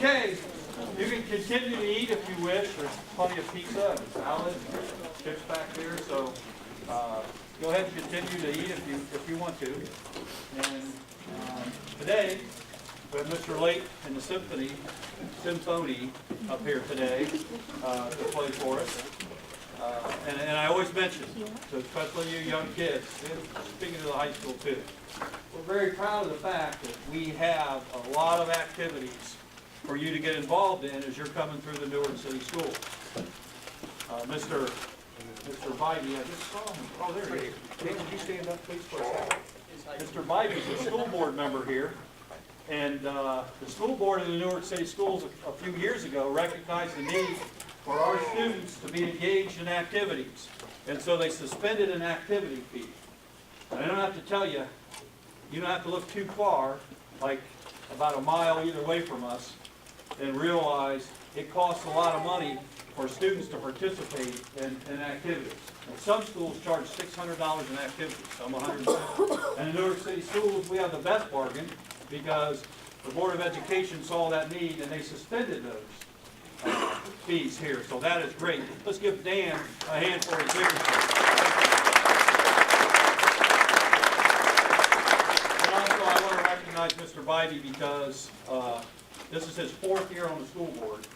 Okay, you can continue to eat if you wish. There's plenty of pizza and salad and chips back there, so go ahead and continue to eat if you want to. And today, we have Mr. Lake and the Symphony up here today to play for us. And I always mention, so especially you young kids, speaking to the high school too, we're very proud of the fact that we have a lot of activities for you to get involved in as you're coming through the Newark City Schools. Mr. Bybee, I just saw him. Oh, there he is. Hey, could you stand up, please, for a second? Mr. Bybee is a school board member here. And the school board of the Newark City Schools a few years ago recognized the need for our students to be engaged in activities. And so they suspended an activity fee. And I don't have to tell you, you don't have to look too far, like about a mile either way from us, and realize it costs a lot of money for students to participate in activities. And some schools charge $600 an activity, some $150. And in Newark City Schools, we have the best bargain because the Board of Education saw that need and they suspended those fees here. So that is great. Let's give Dan a hand for his leadership. And also I want to recognize Mr. Bybee because this is his 4th year on the school board.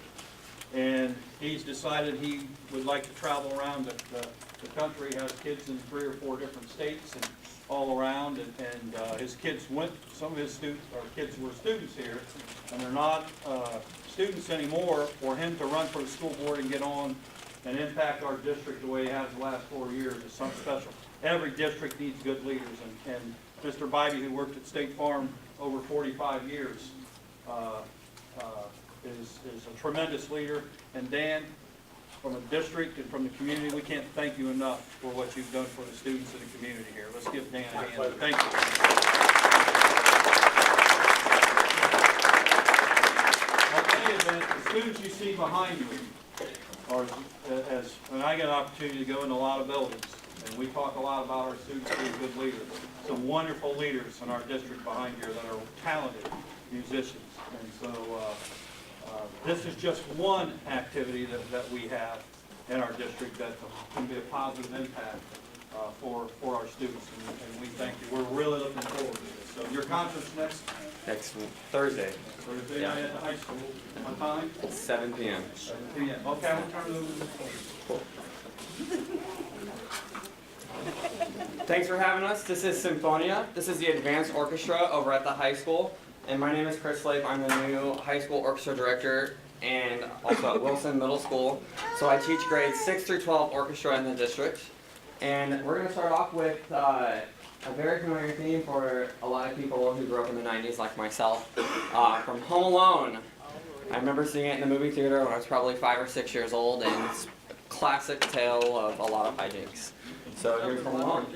And he's decided he would like to travel around the country, has kids in 3 or 4 different states and all around, and his kids went, some of his students, or kids were students here, and they're not students anymore. For him to run for the school board and get on and impact our district the way he has the last 4 years is something special. Every district needs good leaders, and Mr. Bybee, who worked at State Farm over 45 years, is a tremendous leader. And Dan, from the district and from the community, we can't thank you enough for what you've done for the students in the community here. Let's give Dan a hand. Thank you. In any event, the students you see behind you are, and I get an opportunity to go in a lot of buildings, and we talk a lot about our students being good leaders. Some wonderful leaders in our district behind here that are talented musicians. And so this is just one activity that we have in our district that can be a positive impact for our students, and we thank you. We're really looking forward to this. So your conference next Thursday. Thursday night at the high school. What time? 7 p.m. 7 p.m. Okay, I'm going to turn it over to the school. Thanks for having us. This is Symphonia. This is the advanced orchestra over at the high school. And my name is Chris Lake. I'm the new high school orchestra director and also at Wilson Middle School. So I teach grades 6 through 12 orchestra in the district. And we're going to start off with a very familiar theme for a lot of people who grew up in the 90s like myself, from Home Alone. I remember seeing it in the movie theater when I was probably 5 or 6 years old, and it's a classic tale of a lot of hijinks. So here's Home Alone.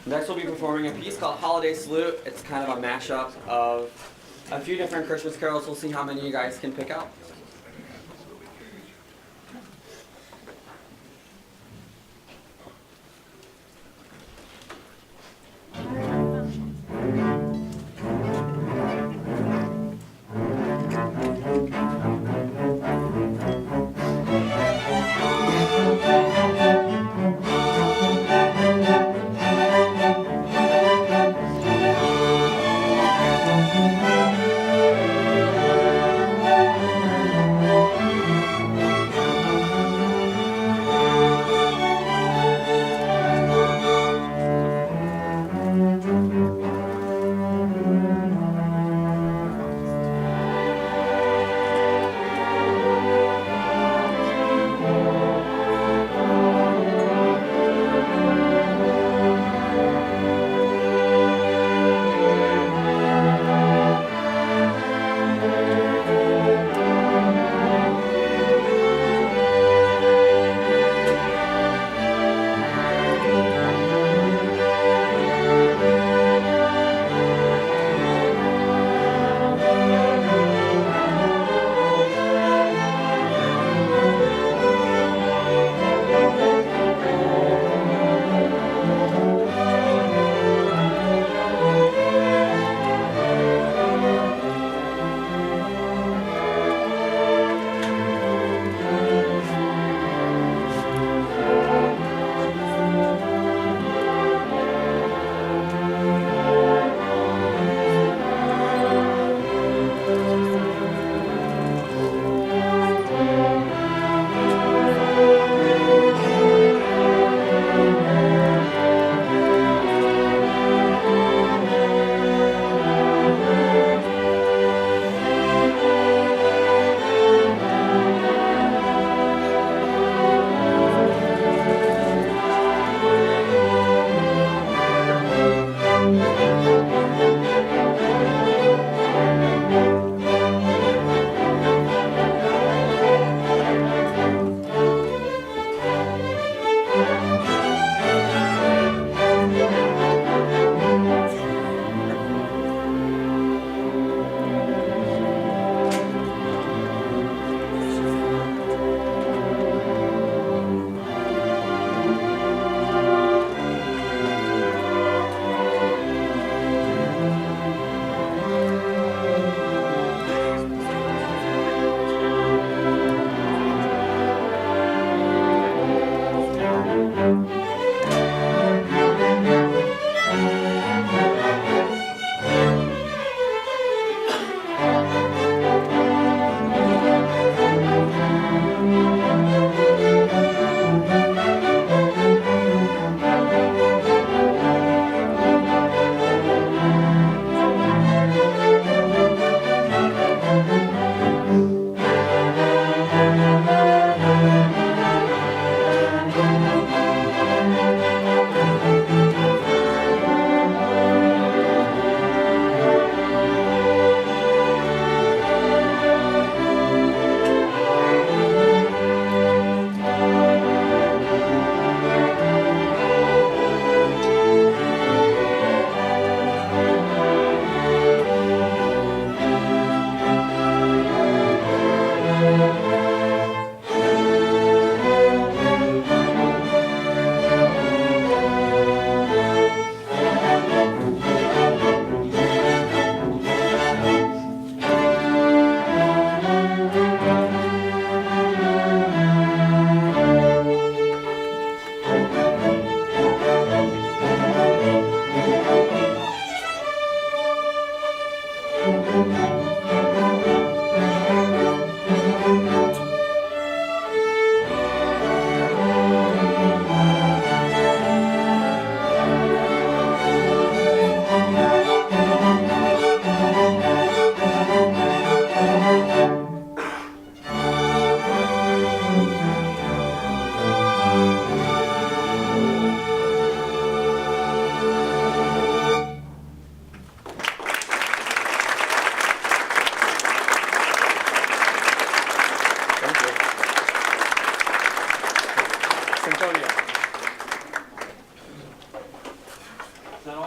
Next we'll be performing a piece called Holiday Salute. It's kind of a mashup of a few different Christmas carols. We'll see how many you guys can pick out.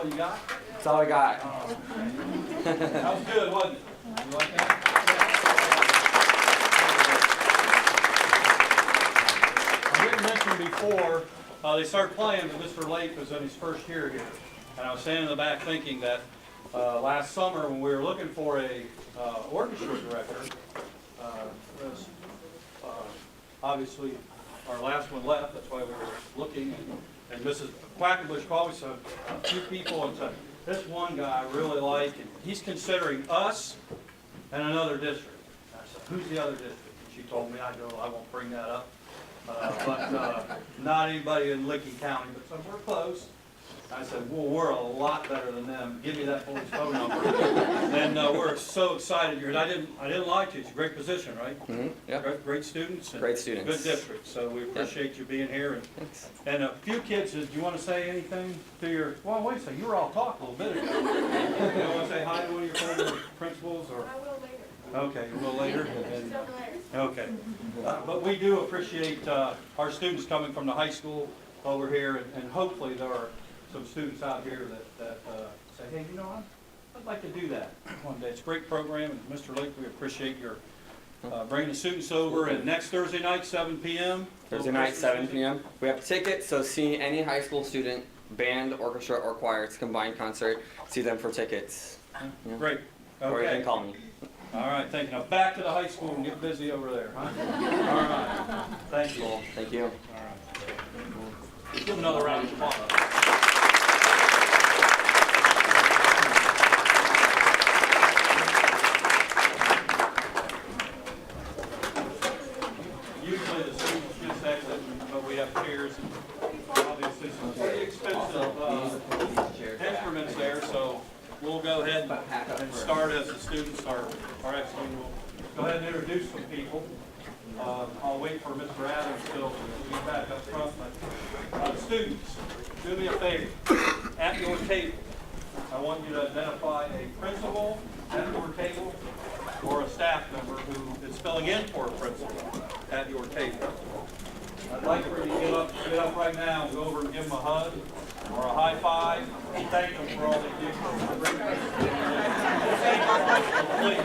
all you got? That's all I got. Oh, okay. That was good, wasn't it? You like that? I didn't mention before, they started playing, but Mr. Lake was in his first year here. And I was standing in the back thinking that last summer when we were looking for a orchestra director, was, obviously our last one left, that's why we were looking, and Mrs. Quackenbush called me, so a few people, and said, this one guy I really like, and he's considering us and another district. And I said, who's the other district? And she told me, I won't bring that up, but not anybody in Licking County, but so we're close. I said, well, we're a lot better than them. Give me that boy's phone number. And we're so excited. I didn't lie to you. It's a great position, right? Mm-hmm. Yeah. Great students. And Great students. Good district. So we appreciate you being here. Thanks. And a few kids, do you want to say anything to your, well, wait a second, you were all talk a little bit ago. You want to say hi to one of your former principals? Or? I will later. Okay, a little later. And, okay. But we do appreciate our students coming from the high school over here, and hopefully there are some students out here that say, hey, you know, I'd like to do that one day. It's a great program, and Mr. Lake, we appreciate your bringing the students over. And next Thursday night, 7 p.m. Thursday night, 7 p.m. We have tickets, so see any high school student, band, orchestra, or choir. It's a combined concert. See them for tickets. Yeah. Great. Or you Okay. can call me. All right, thank you. Now back to the high school and get busy over there, huh? All right. Thank you. Cool. Thank you. All right. Give another round of applause. Usually the students just exit, but we have chairs and obviously some pretty expensive instruments there, so we'll go ahead and start as the students are actually, we'll go ahead and introduce some people. I'll wait for Mr. Adams still to be back up front, but students, do me a favor. At your table, I want you to identify a principal at your table or a staff member who is filling in for a principal at your table. I'd like for you to get up right now and go over and give them a hug or a high five and thank them for all they do. Please.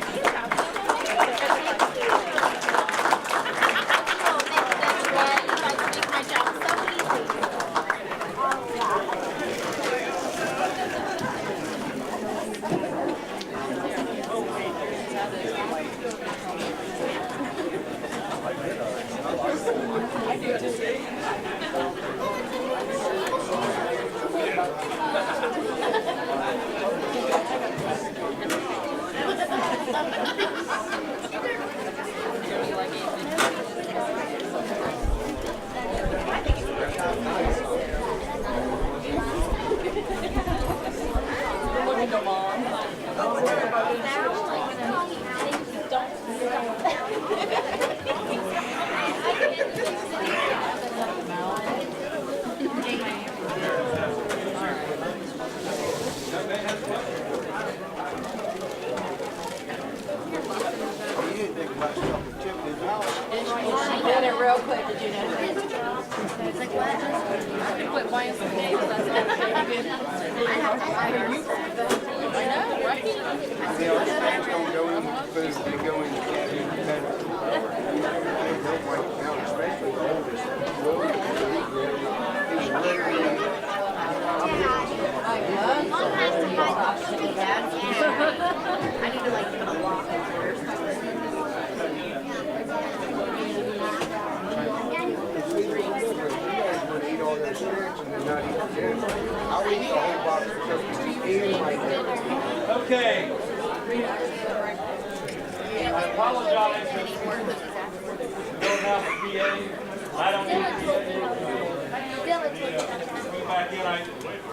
Did it real quick, did you know? Quit buying some names, that's good. I know, right? They are going to go in the food, they go in the cabin, now, especially the oldest. He's literally, I need to like put a lock on there. eat all their snacks and then not eat dinner. I'll eat the whole box of cookies and like that. Okay. I apologize if you don't have a PA. I don't need a PA. Go back in. I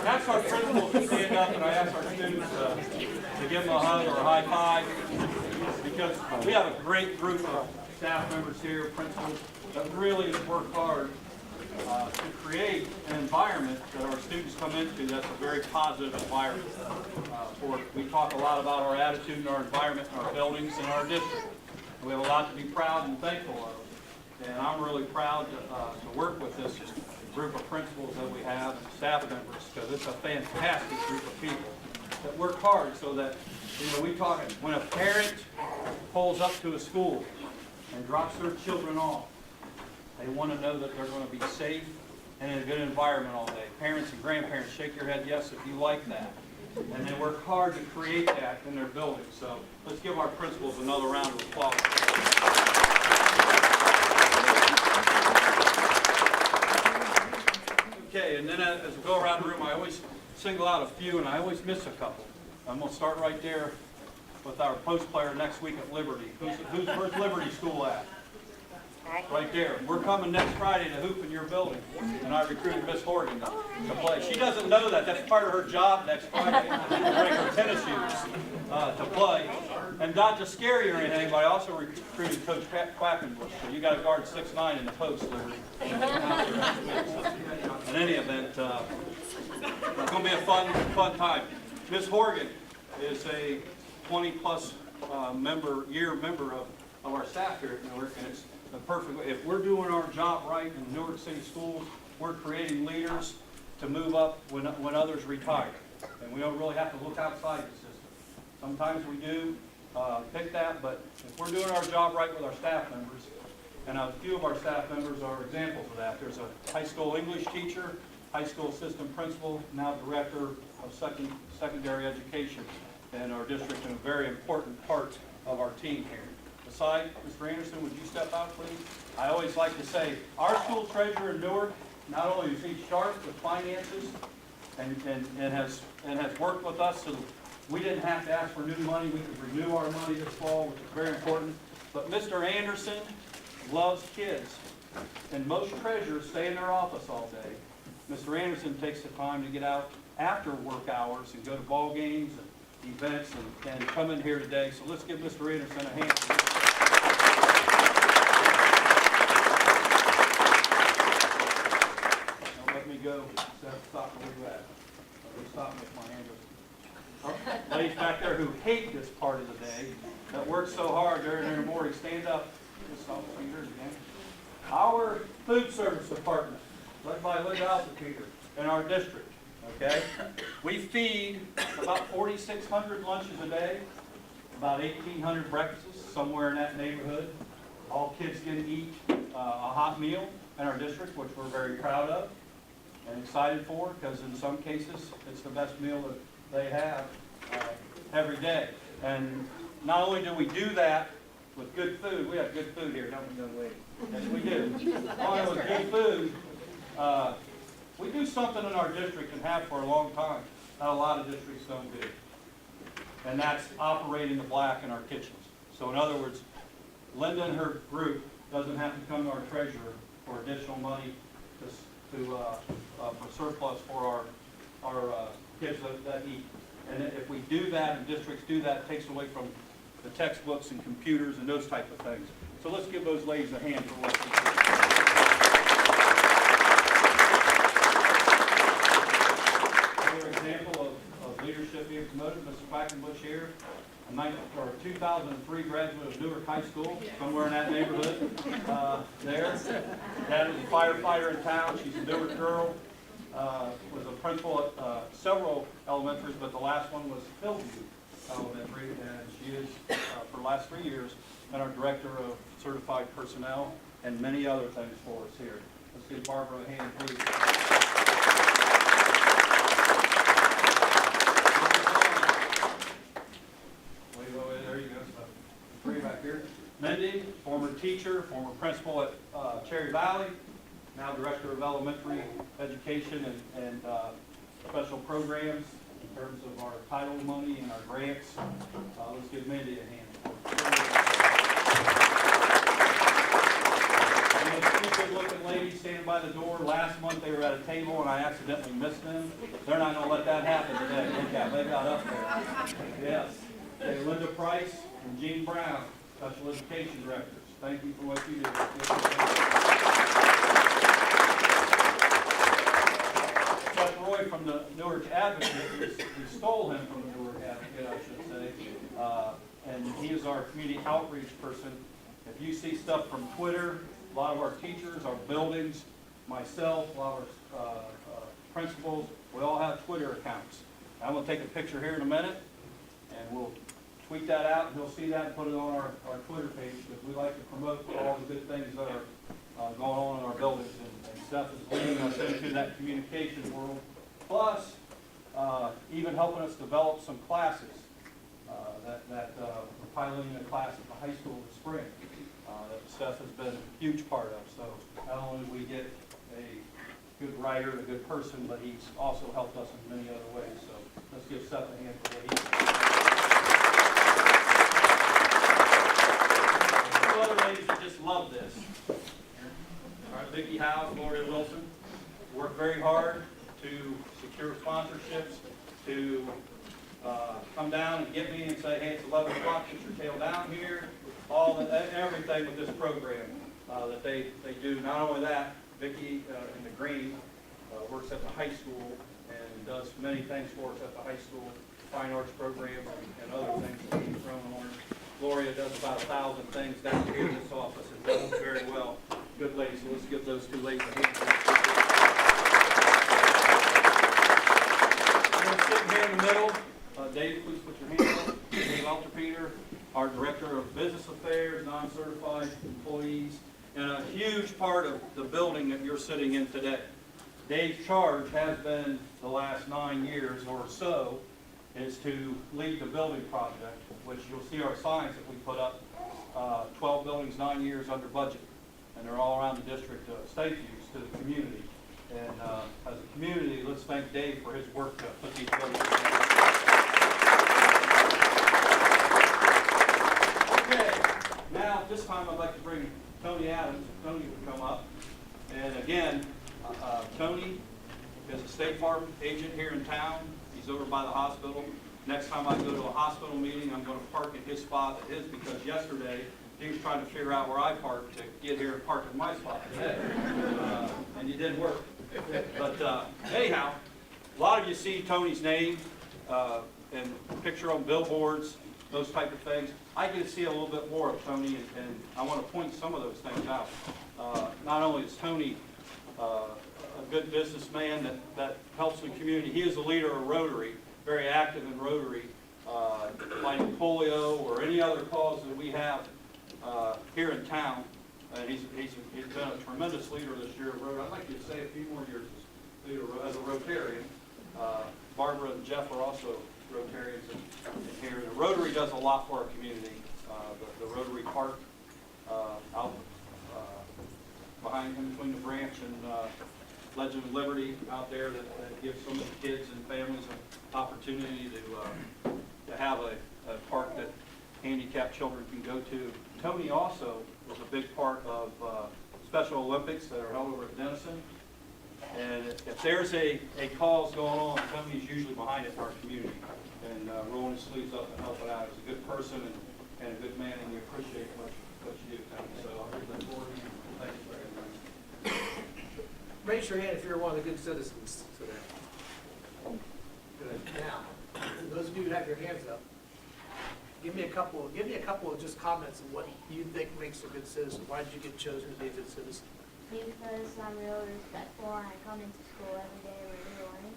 asked our principals to stand up and I asked our students to give them a hug or a high five because we have a great group of staff members here, principals, that really have worked hard to create an environment that our students come into that's a very positive environment. We talk a lot about our attitude and our environment and our buildings and our district. We have a lot to be proud and thankful of. And I'm really proud to work with this group of principals that we have and staff members, because it's a fantastic group of people that work hard so that, we talk, when a parent pulls up to a school and drops their children off, they want to know that they're going to be safe and in a good environment all day. Parents and grandparents, shake your head yes if you like that. And they work hard to create that in their buildings. So let's give our principals another round of applause. Okay, and then as we go around the room, I always single out a few, and I always miss a couple. I'm going to start right there with our post player next week at Liberty. Where's Liberty School at? Right there. We're coming next Friday to hoop in your building, and I recruited Miss Horgan to play. She doesn't know that. That's part of her job next Friday, to bring her tennis shoes to play. And not to scare you or anything, but I also recruited Coach Quackenbush. So you got to guard 6'9" in the post, Liberty. In any event, it's going to be a fun time. Miss Horgan is a 20-plus year member of our staff here at Newark, and it's the perfect way. If we're doing our job right in Newark City Schools, we're creating leaders to move up when others retire. And we don't really have to look outside the system. Sometimes we do pick that, but if we're doing our job right with our staff members, and a few of our staff members are examples of that. There's a high school English teacher, high school assistant principal, now director of secondary education in our district, and a very important part of our team here. Beside, Mr. Anderson, would you step out, please? I always like to say, our school treasurer in Newark, not only is he sharp with finances and has worked with us, so we didn't have to ask for new money. We could renew our money this fall, which is very important. But Mr. Anderson loves kids, and most treasurers stay in their office all day. Mr. Anderson takes the time to get out after work hours and go to ball games and events and come in here today. So let's give Mr. Anderson a hand. Now let me go. Stop where you at. Stop me if my hand goes. Ladies back there who hate this part of the day, that work so hard during their morning, stand up. Just stop the fingers again. Our food service department, led by Linda Alpeter in our district, okay? We feed about 4,600 lunches a day, about 1,800 breakfasts, somewhere in that neighborhood. All kids get to eat a hot meal in our district, which we're very proud of and excited for, because in some cases, it's the best meal that they have every day. And not only do we do that with good food, we have good food here, don't we, young lady? Yes, we do. Not only with good food, we do something in our district and have for a long time that a lot of districts don't do. And that's operating the black in our kitchens. So in other words, Linda and her group doesn't have to come to our treasurer for additional money for surplus for our kids that eat. And if we do that and districts do that, it takes away from the textbooks and computers and those type of things. So let's give those ladies a hand for what they do. Another example of leadership being promoted, Mr. Quackenbush here, a 2003 graduate of Newark High School, somewhere in that neighborhood there. Dad was a firefighter in town. She's a Newark girl. Was a principal at several elementaries, but the last one was Hillview Elementary, and she is, for the last 3 years, been our director of certified personnel and many other things for us here. Let's give Barbara a hand, please. Wait, there you go. So, three back here. Mindy, former teacher, former principal at Cherry Valley, now director of elementary education and special programs in terms of our title money and our grants. Let's give Mindy a hand. And those two good-looking ladies standing by the door. Last month they were at a table and I accidentally missed them. They're not going to let that happen today. Look at, they got up there. Yes. Okay, Linda Price and Jean Brown, special education directors. Thank you for what you do. Jeff Roy from the Newark Advocate, we stole him from the Newark Advocate, I should say, and he is our community outreach person. If you see stuff from Twitter, a lot of our teachers, our buildings, myself, a lot of our principals, we all have Twitter accounts. I'm going to take a picture here in a minute, and we'll tweet that out, and you'll see that and put it on our Twitter page, because we like to promote all the good things that are going on in our buildings, and Steph is leading us into that communication world, plus even helping us develop some classes that we're piloting a class at the high school this spring that Steph has been a huge part of. So not only do we get a good writer, a good person, but he's also helped us in many other ways. So let's give Steph a hand for what he did. Two other ladies that just love this. All right, Vicki Howe, Gloria Wilson, worked very hard to secure sponsorships, to come down and get me and say, hey, it's 11 o'clock, get your tail down here, everything with this program that they do. Not only that, Vicki in the green works at the high school and does many things for us at the high school, fine arts program and other things that she's thrown on. Gloria does about 1,000 things down here in this office and does it very well. Good ladies, so let's give those two ladies a hand. Sitting here in the middle, Dave, please put your hand up. Dave Alterpeter, our Director of Business Affairs, non-certified employees, and a huge part of the building that you're sitting in today. Dave's charge has been the last 9 years or so is to lead the building project, which you'll see our signs that we put up, 12 buildings, 9 years under budget, and they're all around the district of state use to the community. And as a community, let's thank Dave for his work to put these buildings together. Okay, now at this time I'd like to bring Tony Adams. Tony will come up. And again, Tony is a State Farm agent here in town. He's over by the hospital. Next time I go to a hospital meeting, I'm going to park at his spot at his, because yesterday he was trying to figure out where I parked to get here and park at my spot today. And it didn't work. But anyhow, a lot of you see Tony's name and picture on billboards, those type of things. I get to see a little bit more of Tony, and I want to point some of those things out. Not only is Tony a good businessman that helps the community, he is a leader of Rotary, very active in Rotary, fighting polio or any other cause that we have here in town. And he's been a tremendous leader this year of Rotary. I'd like you to say a few more years as a Rotarian. Barbara and Jeff are also Rotarians in here. And Rotary does a lot for our community. The Rotary Park out behind him, between the branch and Legend of Liberty out there that gives some of the kids and families an opportunity to have a park that handicapped children can go to. Tony also was a big part of Special Olympics that are held over at Denison. And if there's a cause going on, Tony's usually behind it in our community and rolling his sleeves up and helping out. He's a good person and a good man, and we appreciate what you do, Tony. So I'll give that forward to you. Thank you very much. Raise your hand if you're one of the good citizens today. Good. Now, those of you who have your hands up, give me a couple of just comments of what you think makes a good citizen. Why did you get chosen to be a good citizen? Because I'm really respectful and I come into school every day ready to learn.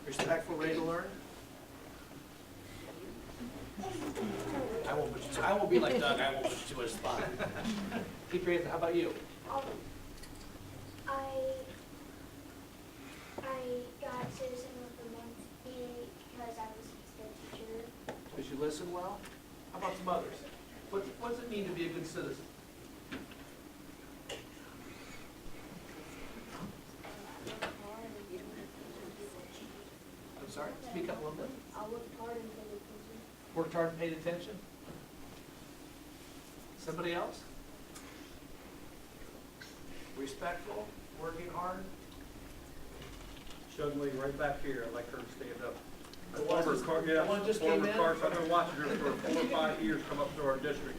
Respectful, ready to learn? I won't be like Doug. I won't put you too much spot. Keep your hands up. How about you? I got Citizen of the Month because I was the teacher. Because you listen well? How about some others? What does it mean to be a good citizen? I'm sorry? Speak up a little bit. I worked hard and paid attention. Worked hard and paid attention? Somebody else? Respectful, working hard? Young lady right back here, I'd like her to stand up. The one just came in? I've been watching her for 4 or 5 years come up to our district.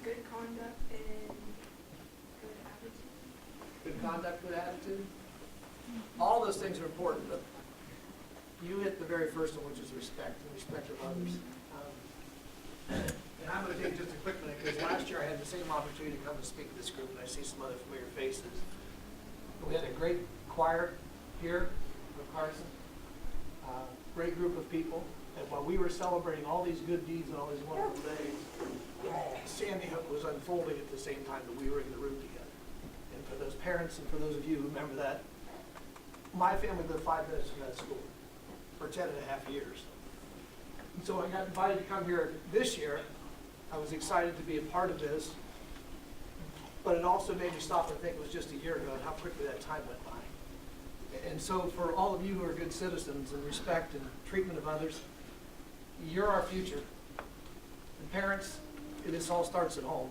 Good conduct and good attitude. Good conduct, good attitude? All those things are important, but you hit the very first one, which is respect, and respect of others. And I'm going to take just a quick minute, because last year I had the same opportunity to come and speak to this group, and I see some other familiar faces. We had a great choir here with Carson, great group of people, and while we were celebrating all these good deeds and all these wonderful days, Sandy Hook was unfolding at the same time that we were in the room together. And for those parents and for those of you who remember that, my family lived 5 minutes from that school for 10 and a half years. And so I got invited to come here this year. I was excited to be a part of this, but it also made me stop and think it was just a year ago and how quickly that time went by. And so for all of you who are good citizens and respect and treatment of others, you're our future. And parents, this all starts at home.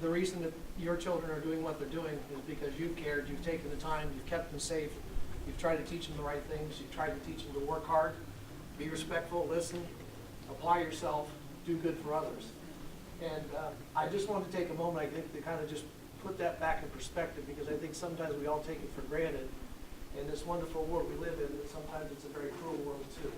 The reason that your children are doing what they're doing is because you've cared, you've taken the time, you've kept them safe, you've tried to teach them the right things, you've tried to teach them to work hard, be respectful, listen, apply yourself, do good for others. And I just wanted to take a moment, I think, to kind of just put that back in perspective, because I think sometimes we all take it for granted in this wonderful world we live in, that sometimes it's a very cruel world too.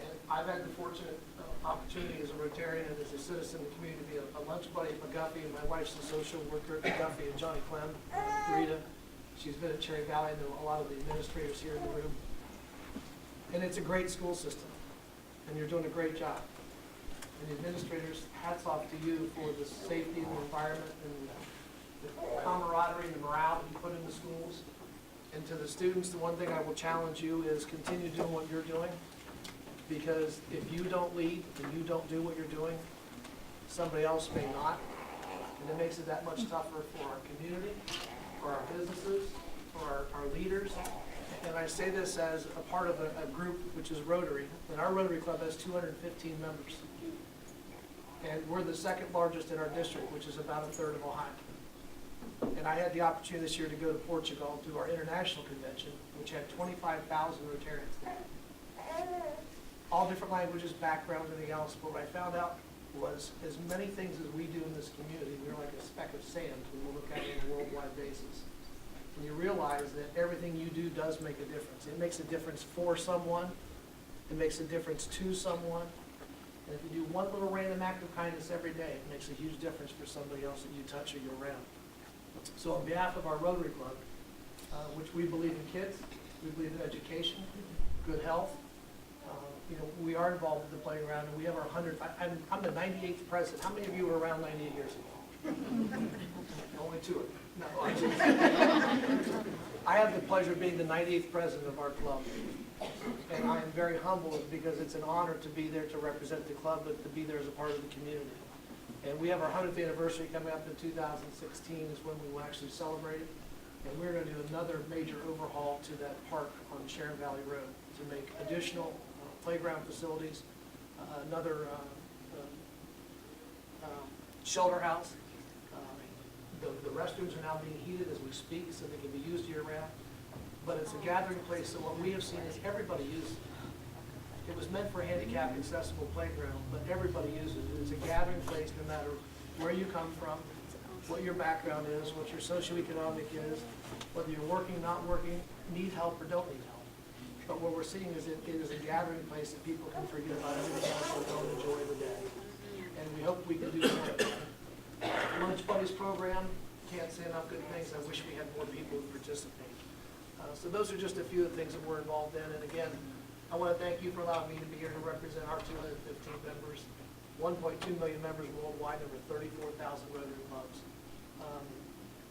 And I've had the fortunate opportunity as a Rotarian and as a citizen of the community to be a lunch buddy at McGuffey, and my wife's a social worker at McGuffey, and Johnny Clem, Rita. She's been at Cherry Valley, and a lot of the administrators here in the room. And it's a great school system, and you're doing a great job. And the administrators, hats off to you for the safety and the environment and the camaraderie and the morale that you put in the schools. And to the students, the one thing I will challenge you is continue doing what you're doing, because if you don't lead and you don't do what you're doing, somebody else may not. And it makes it that much tougher for our community, for our businesses, for our leaders. And I say this as a part of a group which is Rotary, and our Rotary Club has 215 members. And we're the second largest in our district, which is about a third of Ohio. And I had the opportunity this year to go to Portugal to our international convention, which had 25,000 Rotarians there. All different languages, backgrounds, everything else. But what I found out was as many things as we do in this community, we're like a speck of sand when we look at it on a worldwide basis. And you realize that everything you do does make a difference. It makes a difference for someone. It makes a difference to someone. And if you do one little random act of kindness every day, it makes a huge difference for somebody else that you touch or you're around. So on behalf of our Rotary Club, which we believe in kids, we believe in education, good health, we are involved with the playground, and we have our 100th, I'm the 98th president. How many of you were around 98 years ago? Only 2 of you. No, I have the pleasure of being the 98th president of our club. And I am very humbled because it's an honor to be there to represent the club, but to be there as a part of the community. And we have our 100th anniversary coming up in 2016 is when we will actually celebrate it. And we're going to do another major overhaul to that park on Sharon Valley Road to make additional playground facilities, another shelter house. The restrooms are now being heated as we speak, so they can be used year-round. But it's a gathering place, so what we have seen is everybody uses it. It was meant for a handicapped accessible playground, but everybody uses it. It's a gathering place no matter where you come from, what your background is, what your socioeconomic is, whether you're working, not working, need help or don't need help. But what we're seeing is it is a gathering place that people can forget about everything else and go enjoy the day. And we hope we can do more. Lunch Buddies program, can't say enough good things. I wish we had more people who participate. So those are just a few of the things that we're involved in. And again, I want to thank you for allowing me to be here to represent our 215 members, 1.2 million members worldwide, over 34,000 Rotary clubs.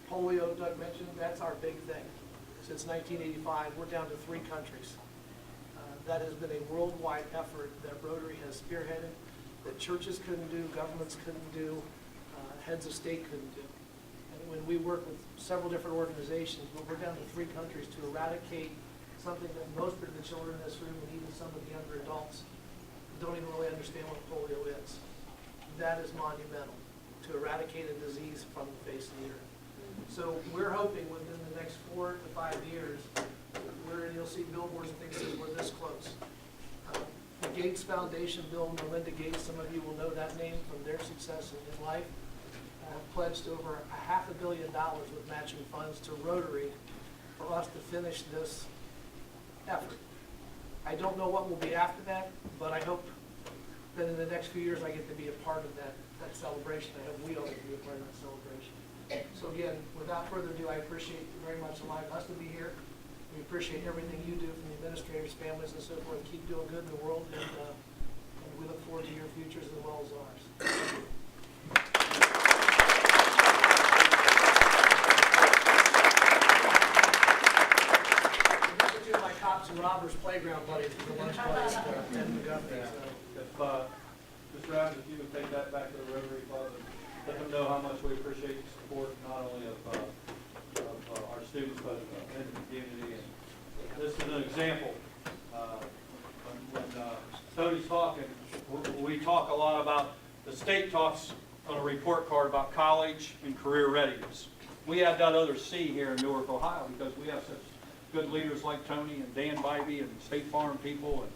Polio, Doug mentioned, that's our big thing. Since 1985, we're down to 3 countries. That has been a worldwide effort that Rotary has spearheaded, that churches couldn't do, governments couldn't do, heads of state couldn't do. And when we work with several different organizations, but we're down to 3 countries to eradicate something that most of the children in this room and even some of the younger adults don't even really understand what polio is. That is monumental, to eradicate a disease from the face of the earth. So we're hoping within the next 4 to 5 years, you'll see billboards and things that we're this close. The Gates Foundation, Bill and Melinda Gates, some of you will know that name from their success in life, pledged over $500 million with matching funds to Rotary for us to finish this effort. I don't know what will be after that, but I hope then in the next few years, I get to be a part of that celebration. I hope we all get to be a part of that celebration. So again, without further ado, I appreciate you very much allowing us to be here. We appreciate everything you do from the administrators, families, and so forth. Keep doing good in the world, and we look forward to your futures as well as ours. These are two of my cops and robbers playground buddies from the lunch buddies, Ted McGuffey. If, Mr. Adams, if you would take that back to the Rotary Club and let them know how much we appreciate the support, not only of our students, but in the community. And this is an example. When Tony's talking, we talk a lot about, the state talks on a report card about college and career readiness. We have that other C here in Newark, Ohio, because we have such good leaders like Tony and Dan Bybee and State Farm people and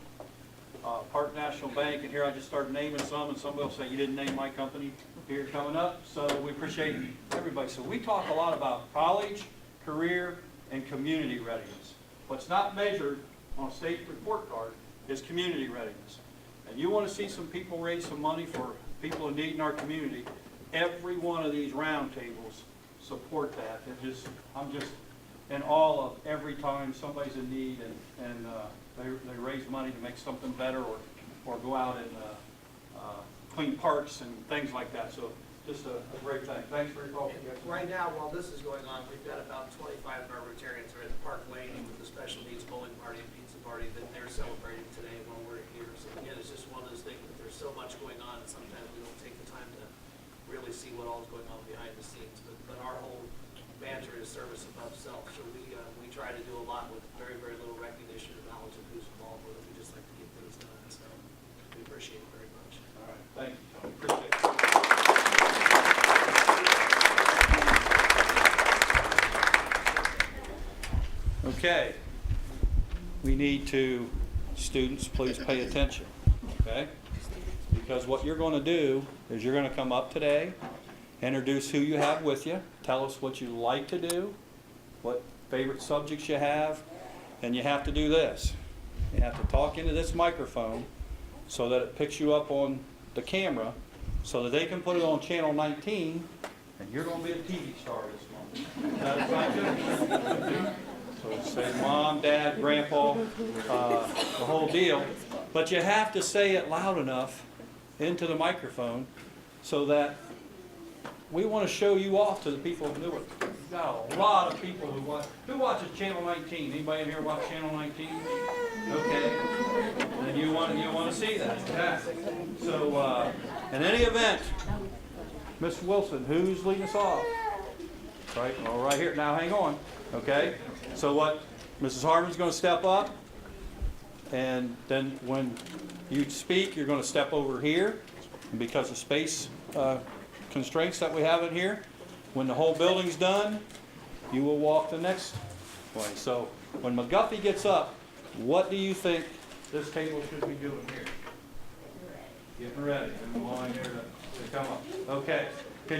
Park National Bank, and here I just started naming some, and somebody will say, you didn't name my company here coming up, so we appreciate everybody. So we talk a lot about college, career, and community readiness. What's not measured on a state report card is community readiness. And you want to see some people raise some money for people in need in our community, every one of these round tables support that. I'm just in awe of every time somebody's in need and they raise money to make something better or go out and clean parks and things like that. So just a great thing. Thanks for your call. Right now, while this is going on, we've got about 25 of our Rotarians are at Park Lane with the special needs bowling party and pizza party that they're celebrating today while we're here. So again, it's just one of those things that there's so much going on, and sometimes we don't take the time to really see what all is going on behind the scenes. But our whole banter is service above self. So we try to do a lot with very, very little recognition or knowledge of who's involved with it. We just like to get things done. So we appreciate it very much. All right. Thank you, Tony. Appreciate it. Okay, we need to, students, please pay attention, okay? Because what you're going to do is you're going to come up today, introduce who you have with you, tell us what you like to do, what favorite subjects you have, and you have to do this. You have to talk into this microphone so that it picks you up on the camera so that they can put it on channel 19, and you're going to be a TV star this month. That sound good? So say mom, dad, grandpa, the whole deal. But you have to say it loud enough into the microphone so that we want to show you off to the people of Newark. We've got a lot of people who watch. Who watches Channel 19? Anybody in here watch Channel 19? Okay. And you want to see that. Yeah. So in any event, Miss Wilson, who's leading us off? Right. Well, right here. Now hang on. Okay. So what? Mrs. Harmon's going to step up, and then when you speak, you're going to step over here, and because of space constraints that we have in here, when the whole building's done, you will walk the next way. So when McGuffey gets up, what do you think this table should be doing here? Getting ready. Getting in line here to come up. Okay. I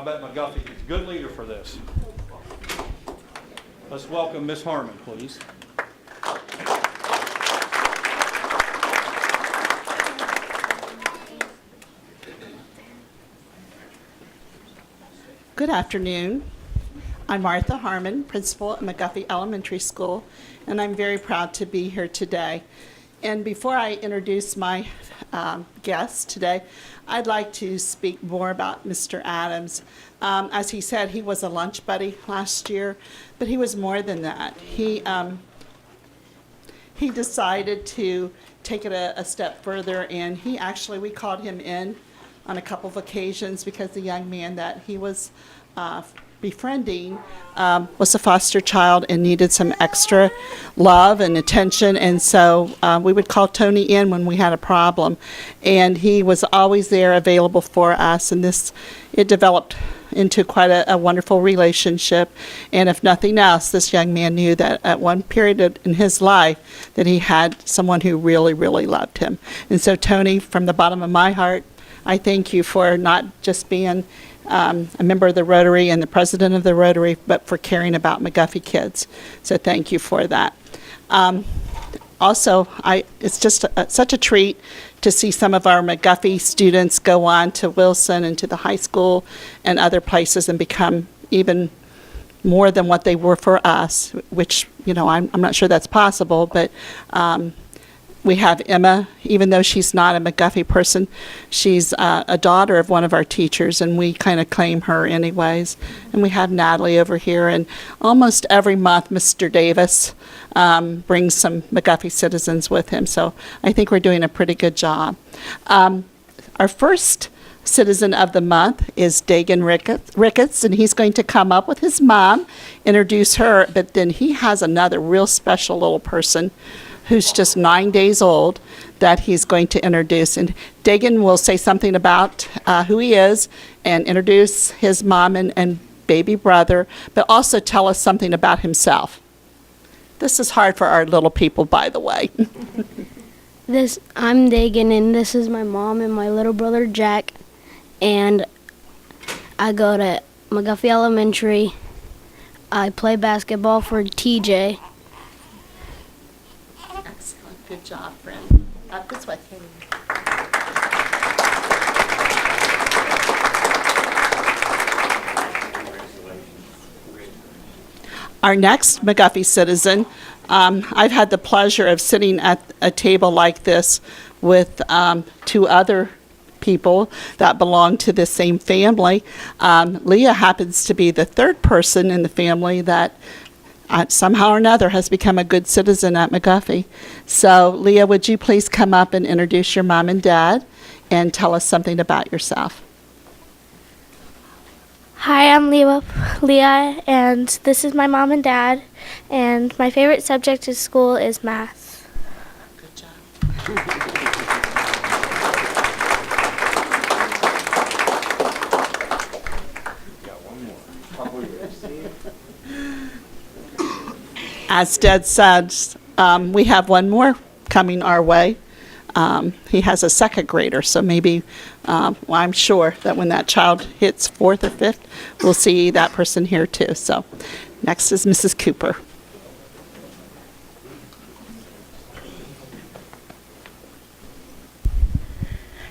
bet McGuffey is a good leader for this. Let's welcome Miss Harmon, please. Good afternoon. I'm Martha Harmon, principal at McGuffey Elementary School, and I'm very proud to be here today. And before I introduce my guest today, I'd like to speak more about Mr. Adams. As he said, he was a lunch buddy last year, but he was more than that. He decided to take it a step further, and we called him in on a couple of occasions because the young man that he was befriending was a foster child and needed some extra love and attention, and so we would call Tony in when we had a problem, and he was always there available for us, and it developed into quite a wonderful relationship. And if nothing else, this young man knew that at one period in his life that he had someone who really, really loved him. And so Tony, from the bottom of my heart, I thank you for not just being a member of the Rotary and the president of the Rotary, but for caring about McGuffey kids. So thank you for that. Also, it's just such a treat to see some of our McGuffey students go on to Wilson and to the high school and other places and become even more than what they were for us, which, you know, I'm not sure that's possible, but we have Emma, even though she's not a McGuffey person, she's a daughter of one of our teachers, and we kind of claim her anyways. And we have Natalie over here, and almost every month Mr. Davis brings some McGuffey citizens with him, so I think we're doing a pretty good job. Our first Citizen of the Month is Dagan Ricketts, and he's going to come up with his mom, introduce her, but then he has another real special little person who's just 9 days old that he's going to introduce. And Dagan will say something about who he is and introduce his mom and baby brother, but also tell us something about himself. This is hard for our little people, by the way. I'm Dagan, and this is my mom and my little brother Jack, and I go to McGuffey Elementary. I play basketball for TJ. Excellent. Good job, friend. Up this way. Our next McGuffey citizen, I've had the pleasure of sitting at a table like this with two other people that belong to the same family. Leah happens to be the third person in the family that somehow or another has become a good citizen at McGuffey. So, Leah, would you please come up and introduce your mom and dad and tell us something about yourself? Hi, I'm Leah, and this is my mom and dad, and my favorite subject at school is math. Good job. As Dad said, we have one more coming our way. He has a second grader, so maybe, well, I'm sure that when that child hits fourth or fifth, we'll see that person here too. So next is Mrs. Cooper.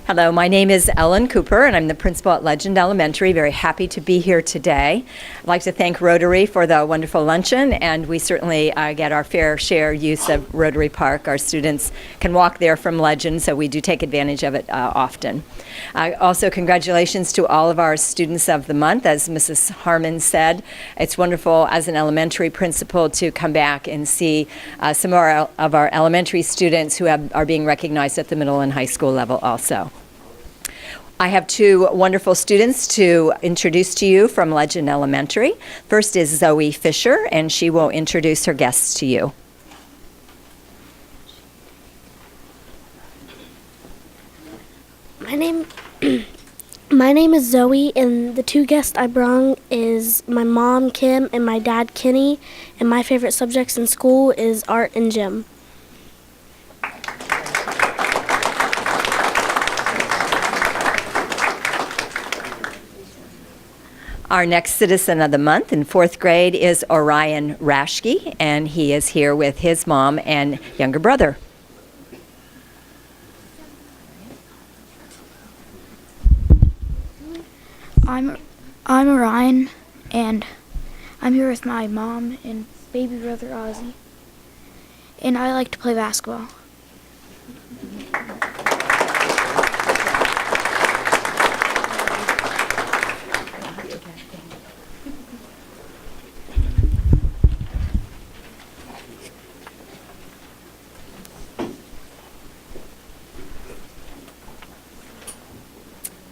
Hello, my name is Ellen Cooper, and I'm the principal at Legend Elementary. Very happy to be here today. I'd like to thank Rotary for the wonderful luncheon, and we certainly get our fair share use of Rotary Park. Our students can walk there from Legend, so we do take advantage of it often. Also, congratulations to all of our students of the month. As Mrs. Harmon said, it's wonderful as an elementary principal to come back and see some of our elementary students who are being recognized at the middle and high school level also. I have two wonderful students to introduce to you from Legend Elementary. First is Zoe Fisher, and she will introduce her guests to you. My name is Zoe, and the two guests I brought is my mom, Kim, and my dad, Kenny, and my favorite subjects in school is art and gym. Our next Citizen of the Month in fourth grade is Orion Rashke, and he is here with his mom and younger brother. I'm Orion, and I'm here with my mom and baby brother Ozzy, and I like to play basketball.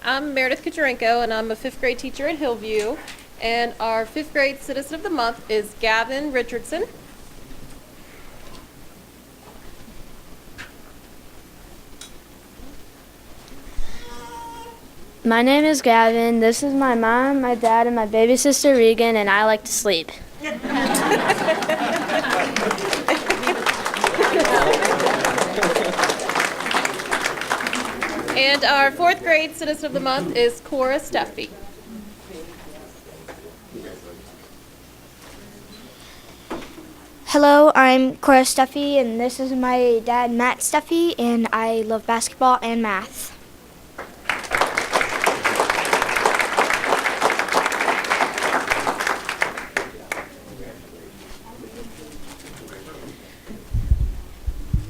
I'm Meredith Kucherenko, and I'm a fifth grade teacher at Hillview. And our fifth grade Citizen of the Month is Gavin Richardson. My name is Gavin. This is my mom, my dad, and my baby sister Regan, and I like to sleep. And our fourth grade Citizen of the Month is Cora Steffi. Hello, I'm Cora Stuffy, and this is my dad, Matt Stuffy, and I love basketball and math.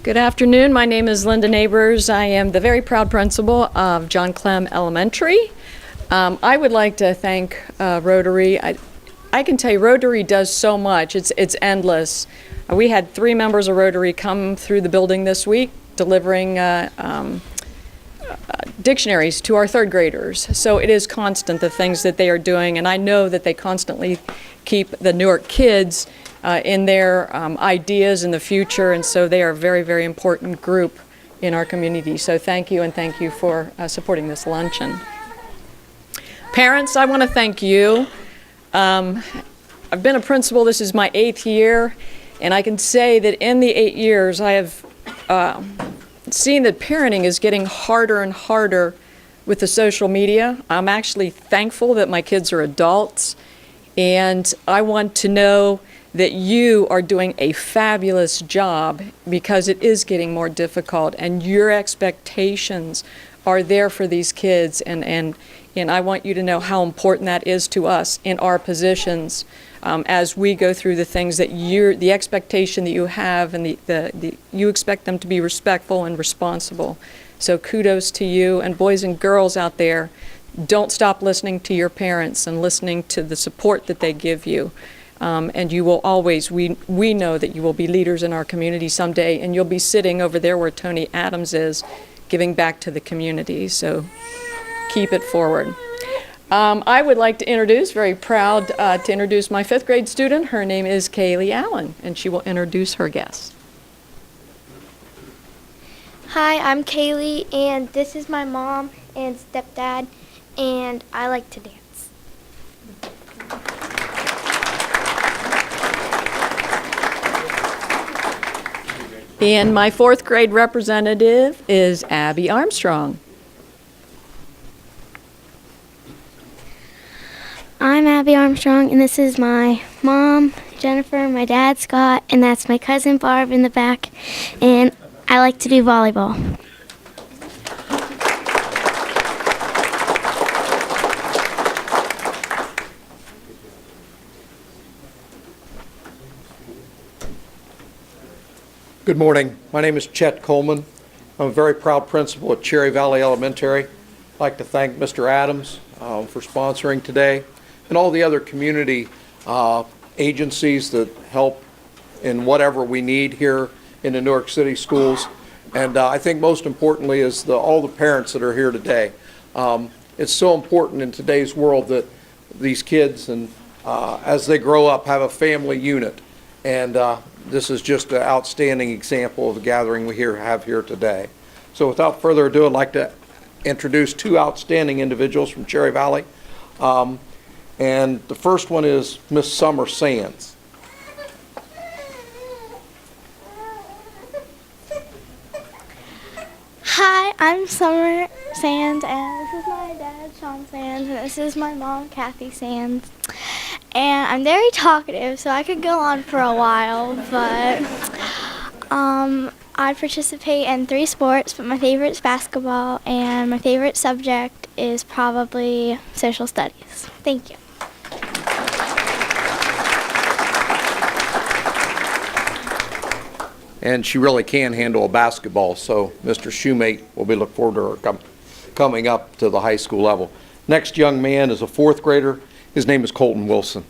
Good afternoon. My name is Linda Neighbors. I am the very proud principal of John Clem Elementary. I would like to thank Rotary. I can tell you Rotary does so much. It's endless. We had 3 members of Rotary come through the building this week delivering dictionaries to our 3rd graders. So it is constant, the things that they are doing, and I know that they constantly keep the Newark kids in their ideas in the future, and so they are a very, very important group in our community. So thank you, and thank you for supporting this luncheon. Parents, I want to thank you. I've been a principal, this is my 8th year, and I can say that in the 8 years I have seen that parenting is getting harder and harder with the social media. I'm actually thankful that my kids are adults, and I want to know that you are doing a fabulous job because it is getting more difficult, and your expectations are there for these kids, and I want you to know how important that is to us in our positions as we go through the things that the expectation that you have, and you expect them to be respectful and responsible. So kudos to you, and boys and girls out there, don't stop listening to your parents and listening to the support that they give you. And you will always, we know that you will be leaders in our community someday, and you'll be sitting over there where Tony Adams is, giving back to the community. So keep it forward. I would like to introduce, very proud to introduce my 5th grade student. Her name is Kaylee Allen, and she will introduce her guest. Hi, I'm Kaylee, and this is my mom and stepdad, and I like to dance. And my 4th grade representative is Abby Armstrong. I'm Abby Armstrong, and this is my mom, Jennifer, my dad, Scott, and that's my cousin, Barb, in the back, and I like to do volleyball. Good morning. My name is Chet Coleman. I'm a very proud principal at Cherry Valley Elementary. I'd like to thank Mr. Adams for sponsoring today, and all the other community agencies that help in whatever we need here in the Newark City schools. And I think most importantly is all the parents that are here today. It's so important in today's world that these kids, and as they grow up, have a family unit. And this is just an outstanding example of the gathering we have here today. So without further ado, I'd like to introduce 2 outstanding individuals from Cherry Valley. And the first one is Miss Summer Sands. Hi, I'm Summer Sands, and this is my dad, Sean Sands, and this is my mom, Kathy Sands. And I'm very talkative, so I could go on for a while, but I participate in 3 sports, but my favorite is basketball, and my favorite subject is probably social studies. Thank you. And she really can handle a basketball, so Mr. Shoemate will be looking forward to her coming up to the high school level. Next young man is a 4th grader. His name is Colton Wilson.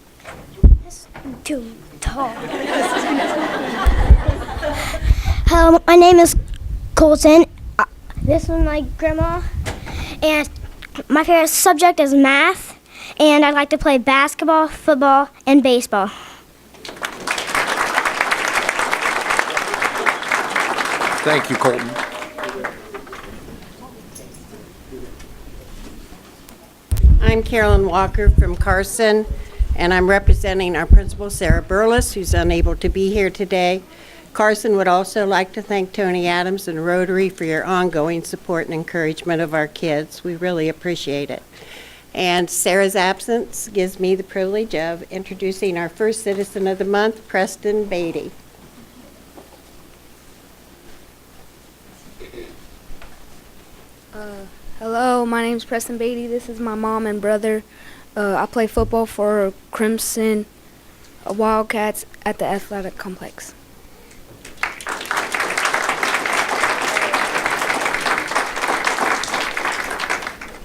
Too tall. Hello, my name is Colton. This is my grandma, and my favorite subject is math, and I'd like to play basketball, football, and baseball. Thank you, Colton. I'm Carolyn Walker from Carson, and I'm representing our principal, Sarah Burles, who's unable to be here today. Carson would also like to thank Tony Adams and Rotary for your ongoing support and encouragement of our kids. We really appreciate it. And Sarah's absence gives me the privilege of introducing our first Citizen of the Month, Preston Beatty. Hello, my name's Preston Beatty. This is my mom and brother. I play football for Crimson Wildcats at the athletic complex.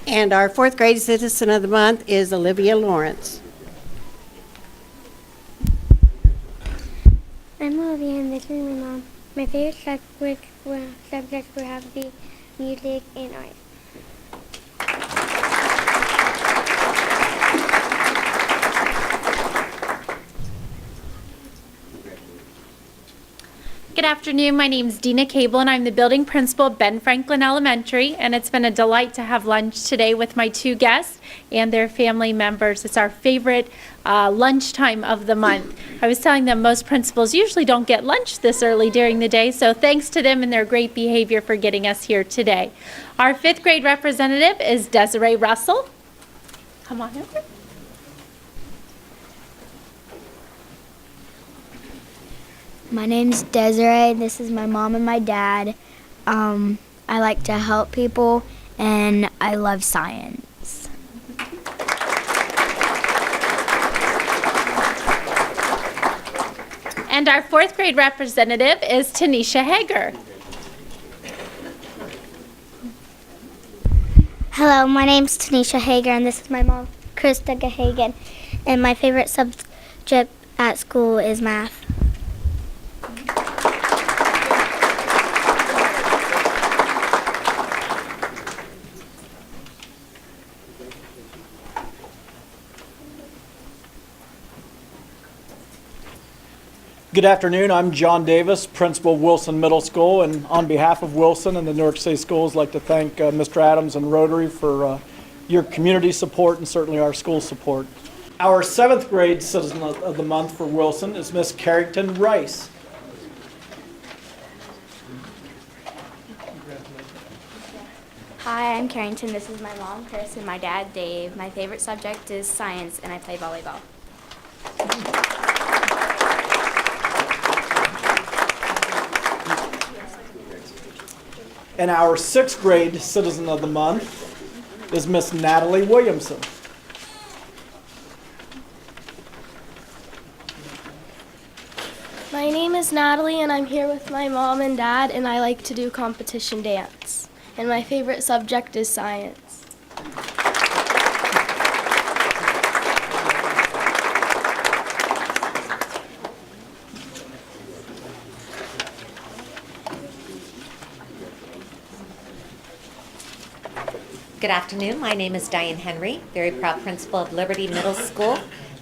And our fourth grade Citizen of the Month is Olivia Lawrence. I'm Olivia and this is my mom. My favorite subjects would have to be music and art. Good afternoon. My name is Dina Cable, and I'm the building principal at Ben Franklin Elementary, and it's been a delight to have lunch today with my two guests and their family members. It's our favorite lunchtime of the month. I was telling them most principals usually don't get lunch this early during the day, so thanks to them and their great behavior for getting us here today. Our fifth grade representative is Desiree Russell. Come on over. My name's Desiree. This is my mom and my dad. I like to help people, and I love science. And our fourth grade representative is Tanisha Hager. Hello, my name's Tanisha Hager and this is my mom, Krista Gahagan. And my favorite subject at school is math. Good afternoon. I'm John Davis, principal of Wilson Middle School, and on behalf of Wilson and the Newark City Schools, I'd like to thank Mr. Adams and Rotary for your community support and certainly our school support. Our seventh grade Citizen of the Month for Wilson is Miss Carrington Rice. Hi, I'm Carrington. This is my mom, Chris, and my dad, Dave. My favorite subject is science, and I play volleyball. And our sixth grade Citizen of the Month is Miss Natalie Williamson. My name is Natalie and I'm here with my mom and dad and I like to do competition dance. And my favorite subject is science. Good afternoon. My name is Diane Henry, very proud principal of Liberty Middle School.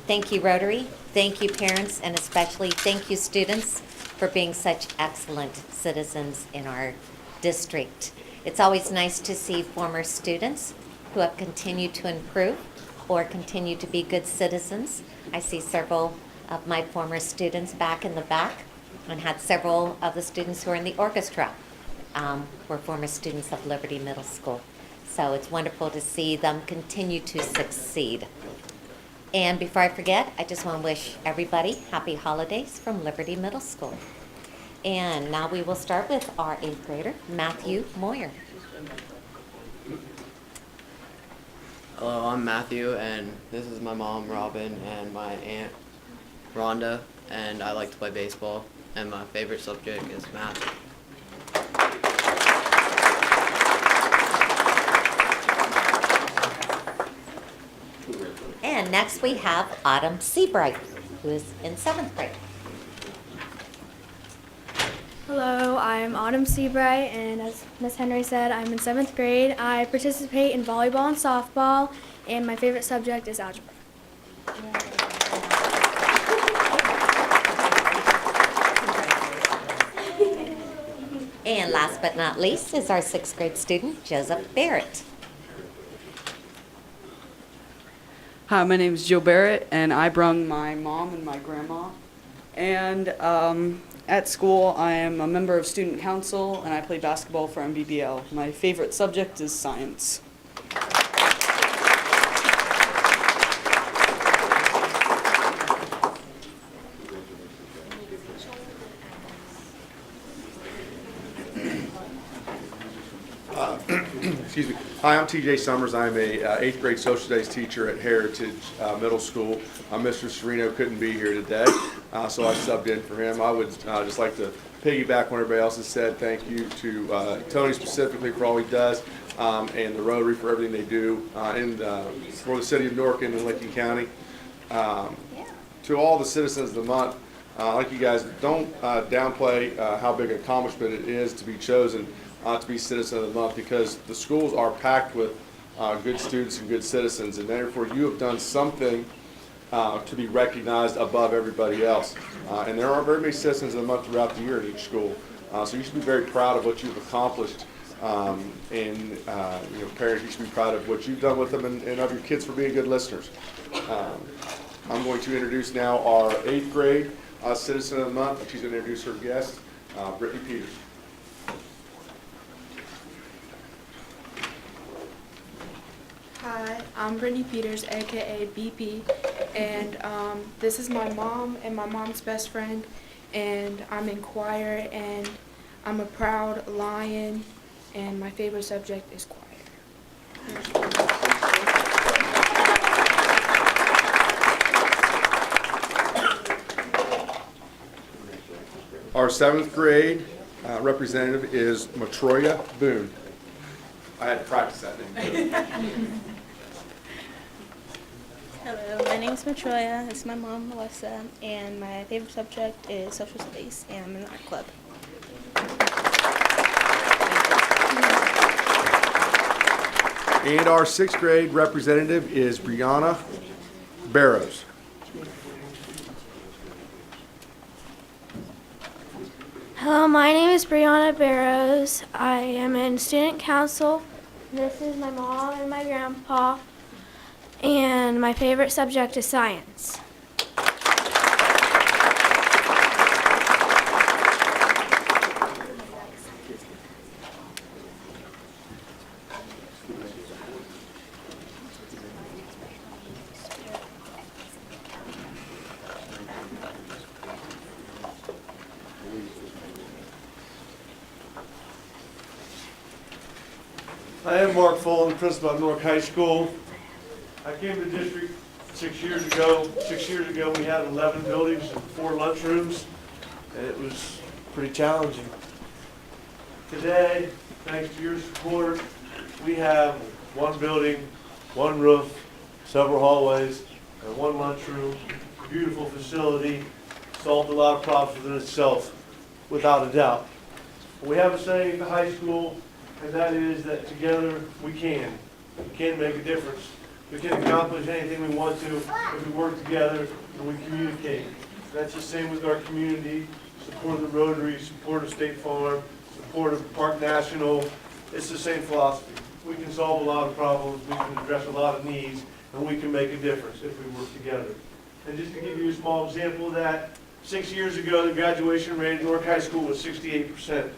Thank you, Rotary. Thank you, parents, and especially thank you, students, for being such excellent citizens in our district. It's always nice to see former students who have continued to improve or continue to be good citizens. I see several of my former students back in the back and had several of the students who are in the orchestra were former students of Liberty Middle School. So it's wonderful to see them continue to succeed. And before I forget, I just want to wish everybody happy holidays from Liberty Middle School. And now we will start with our 8th grader, Matthew Moyer. Hello, I'm Matthew, and this is my mom, Robin, and my aunt, Rhonda, and I like to play baseball, and my favorite subject is math. And next we have Autumn Seabright, who is in 7th grade. Hello, I'm Autumn Seabright and as Miss Henry said, I'm in 7th grade. I participate in volleyball and softball and my favorite subject is algebra. And last but not least is our 6th grade student, Joseph Barrett. Hi, my name is Jill Barrett, and I brung my mom and my grandma. And at school, I am a member of student council, and I play basketball for MBBL. My favorite subject is science. Excuse me. Hi, I'm TJ Summers. I'm a 8th grade social studies teacher at Heritage Middle School. Mr. Serino couldn't be here today, so I subbed in for him. I would just like to piggyback what everybody else has said. Thank you to Tony specifically for all he does, and the Rotary for everything they do for the city of Newark and Lincoln County. To all the citizens of the month, like you guys, don't downplay how big an accomplishment it is to be chosen to be Citizen of the Month, because the schools are packed with good students and good citizens, and therefore you have done something to be recognized above everybody else. And there are very many Citizens of the Month throughout the year at each school. So you should be very proud of what you've accomplished, and parents, you should be proud of what you've done with them and of your kids for being good listeners. I'm going to introduce now our 8th grade Citizen of the Month. She's going to introduce her guest, Brittany Peters. Hi, I'm Brittany Peters, aka BP, and this is my mom and my mom's best friend, and I'm in choir, and I'm a proud Lion, and my favorite subject is choir. Our 7th grade representative is Matroya Boone. I had to practice that name. Hello, my name's Matroya. This is my mom, Melissa, and my favorite subject is social studies, and I'm in the art club. And our 6th grade representative is Brianna Barrows. Hello, my name is Brianna Barrows. I am in student council. This is my mom and my grandpa, and my favorite subject is science. I am Mark Fullen, principal of Newark High School. I came to the district 6 years ago. 6 years ago, we had 11 buildings and 4 lunchrooms, and it was pretty challenging. Today, thanks to your support, we have 1 building, 1 roof, several hallways, and 1 lunchroom, beautiful facility, solved a lot of problems within itself, without a doubt. We have a saying at the high school, and that is that together we can make a difference. We can accomplish anything we want to if we work together and we communicate. That's the same with our community, support of the Rotary, support of State Farm, support of Park National. It's the same philosophy. We can solve a lot of problems, we can address a lot of needs, and we can make a difference if we work together. And just to give you a small example of that, 6 years ago, the graduation rate at Newark High School was 68%.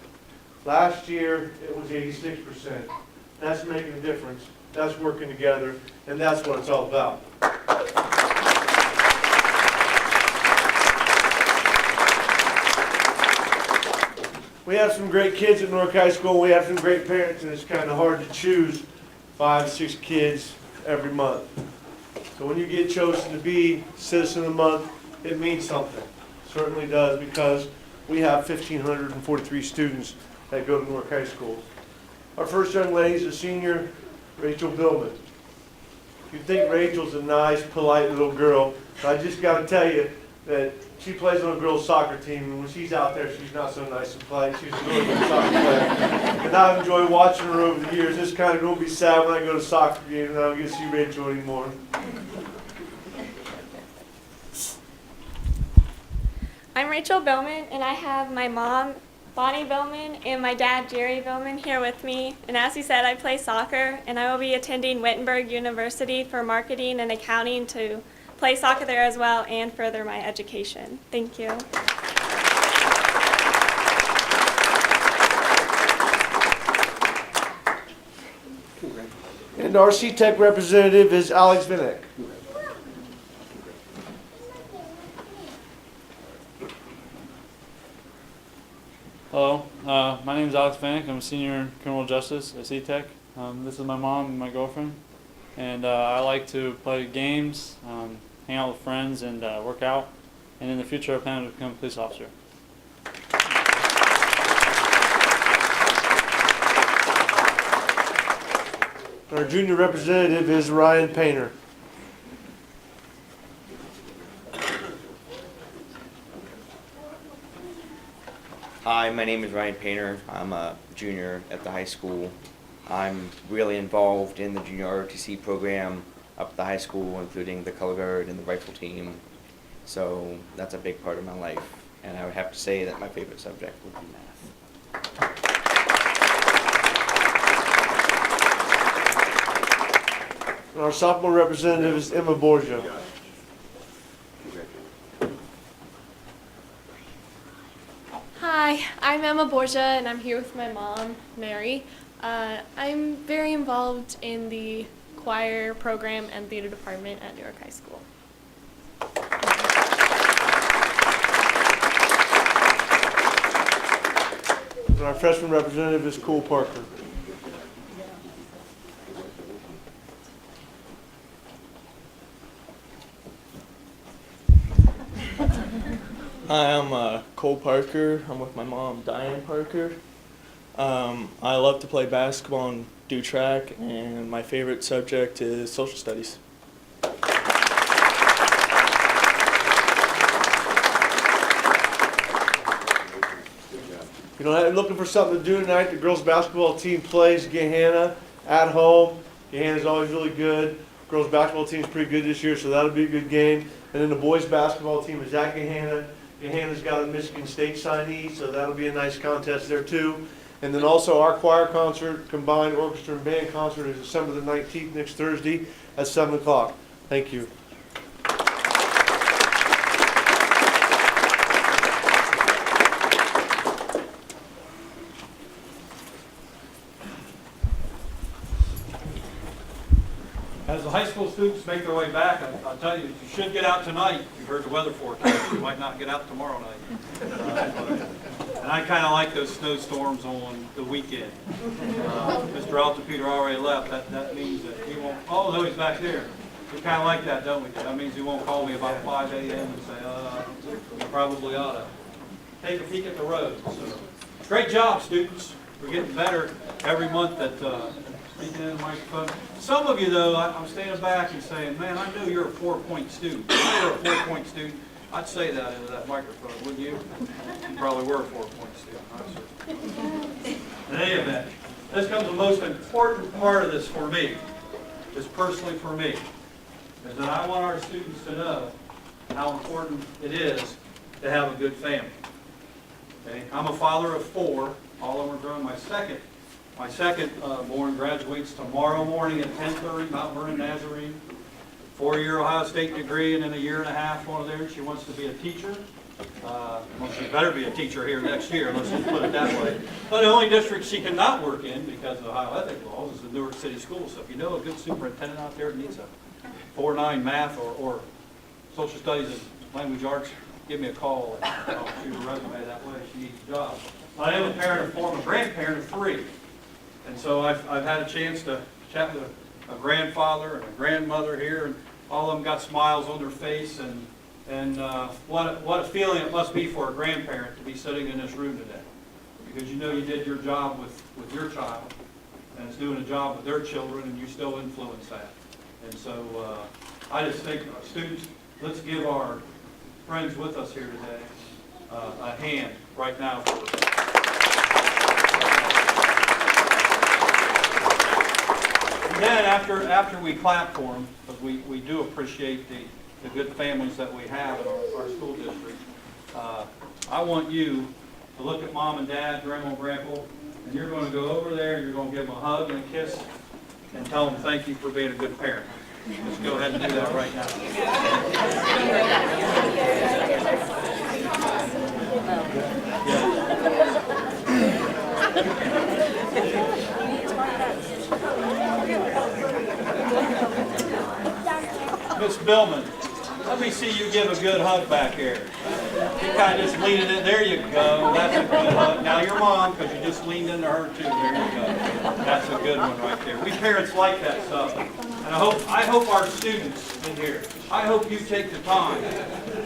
Last year, it was 86%. That's making a difference. That's working together, and that's what it's all about. We have some great kids at Newark High School. We have some great parents, and it's kind of hard to choose 5 or 6 kids every month. So when you get chosen to be Citizen of the Month, it means something. It certainly does, because we have 1,543 students that go to Newark High School. Our first young lady is a senior, Rachel Billman. You think Rachel's a nice, polite little girl, but I just got to tell you that she plays on a girls' soccer team, and when she's out there, she's not so nice and polite. She's a really good soccer player. And I've enjoyed watching her over the years. It's kind of going to be sad when I go to soccer games and I don't get to see Rachel anymore. I'm Rachel Billman, and I have my mom, Bonnie Billman, and my dad, Jerry Billman, here with me. And as he said, I play soccer, and I will be attending Wittenberg University for marketing and accounting to play soccer there as well and further my education. Thank you. And our C-Tech representative is Alex Vinek. Hello, my name is Alex Vanek. I'm a senior in criminal justice at C-Tech. This is my mom and my girlfriend. And I like to play games, hang out with friends, and work out. And in the future, I plan to become a police officer. Our junior representative is Ryan Painter. Hi, my name is Ryan Painter. I'm a junior at the high school. I'm really involved in the junior ROTC program up at the high school, including the color guard and the rifle team. So that's a big part of my life. And I would have to say that my favorite subject would be math. And our sophomore representative is Emma Borgia. Hi, I'm Emma Borgia, and I'm here with my mom, Mary. I'm very involved in the choir program and theater department at Newark High School. And our freshman representative is Cole Parker. Hi, I'm Cole Parker. I'm with my mom, Diane Parker. I love to play basketball and do track, and my favorite subject is social studies. You know, looking for something to do tonight. The girls basketball team plays Gahanna at home. Gahanna's always really good. Girls basketball team's pretty good this year, so that'll be a good game. And then the boys basketball team is at Gahanna. Gahanna's got a Michigan State signee, so that'll be a nice contest there too. And then also our choir concert, combined orchestra and band concert, is December the 19th, next Thursday at 7 o'clock. Thank you. As the high school students make their way back, I'll tell you, you should get out tonight. You heard the weather forecast. You might not get out tomorrow night. And I kind of like those snowstorms on the weekend. Mr. Altapeter already left. That means that he won't. Oh, no, he's back there. We kind of like that, don't we? That means he won't call me about 5 a.m. and say, you probably ought to take a peek at the road. So, great job, students. We're getting better every month at speaking in the microphone. Some of you, though, I'm standing back and saying, man, I knew you're a 4-point student. If you were a 4-point student, I'd say that into that microphone, wouldn't you? You probably were a 4-point student. In any event, this comes the most important part of this for me, just personally for me, is that I want our students to know how important it is to have a good family. Okay? I'm a father of 4. All of them are grown. My second born graduates tomorrow morning at 10:30, Mount Vernon Nazarene. 4-year Ohio State degree, and in a year and a half, one of theirs, she wants to be a teacher. Well, she better be a teacher here next year, let's just put it that way. But the only district she cannot work in because of Ohio ethics laws is the Newark City Schools. So if you know a good superintendent out there that needs a 4.9 math or social studies and language arts, give me a call and I'll shoot a resume that way. She needs a job. I am a parent of 4, I'm a grandparent of 3. And so I've had a chance to chat with a grandfather and a grandmother here, and all of them got smiles on their face, and what a feeling it must be for a grandparent to be sitting in this room today. Because you know you did your job with your child, and it's doing a job with their children, and you still influence that. And so I just think, students, let's give our friends with us here today a hand right now for And then after we clap for them, because we do appreciate the good families that we have in our school district, I want you to look at mom and dad, grandma and grandpa, and you're going to go over there, you're going to give them a hug and a kiss, and tell them thank you for being a good parent. Let's go ahead and do that right now. Miss Billman, let me see you give a good hug back here. She kind of just leaned in. There you go. That's a good hug. Now your mom, because you just leaned into her too. There you go. That's a good one right there. We parents like that stuff. And I hope our students in here, I hope you take the time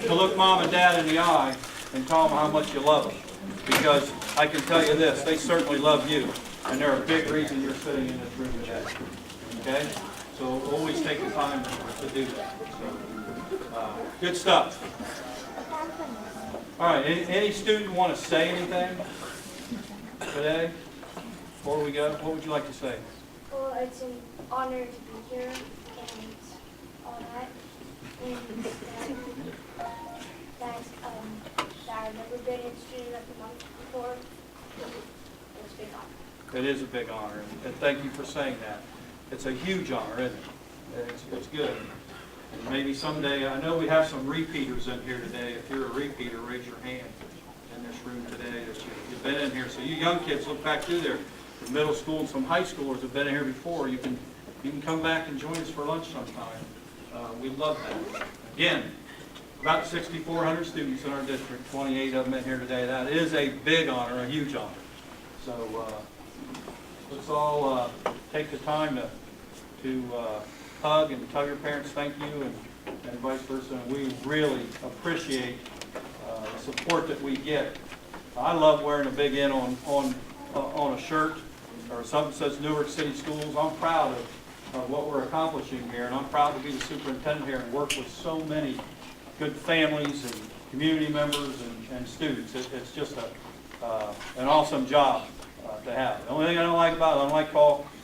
to look mom and dad in the eye and tell them how much you love them. Because I can tell you this, they certainly love you. And they're a big reason you're sitting in this room today. Okay? So always take the time to do that. So, good stuff. All right, any student want to say anything today before we go? What would you like to say? Well, it's an honor to be here and all that. And that I've never been a student of the month before. It's a big honor. It is a big honor, and thank you for saying that. It's a huge honor, isn't it? It's good. And maybe someday, I know we have some repeaters in here today. If you're a repeater, raise your hand in this room today that you've been in here. So you young kids, look back through there. The middle school and some high schoolers have been in here before. You can come back and join us for lunch sometime. We love that. Again, about 6,400 students in our district, 28 of them in here today. That is a big honor, a huge honor. So let's all take the time to hug and tell your parents thank you and vice versa. And we really appreciate the support that we get. I love wearing a big N on a shirt or something that says Newark City Schools. I'm proud of what we're accomplishing here, and I'm proud to be the superintendent here and work with so many good families and community members and students. It's just an awesome job to have. The only thing I don't like about it, I don't like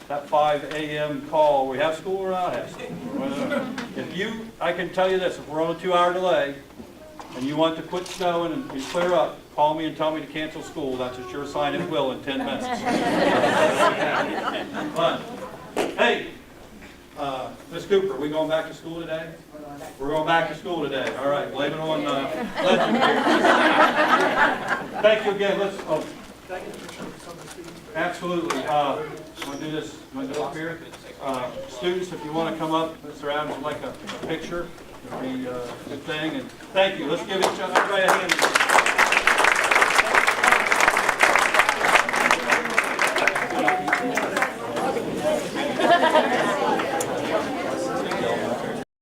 that 5 a.m. call. We have school or not have school. I can tell you this, if we're on a 2-hour delay and you want to quit snowing and clear up, call me and tell me to cancel school. That's a sure sign it will in 10 minutes. But, hey, Ms. Cooper, are we going back to school today? We're going back to school today. All right, blame it on Legend here. Thank you again. Absolutely. Want to do this? Want to do it up here? Students, if you want to come up, Mr. Adams would like a picture. It'd be a good thing. And thank you. Let's give each other a hand.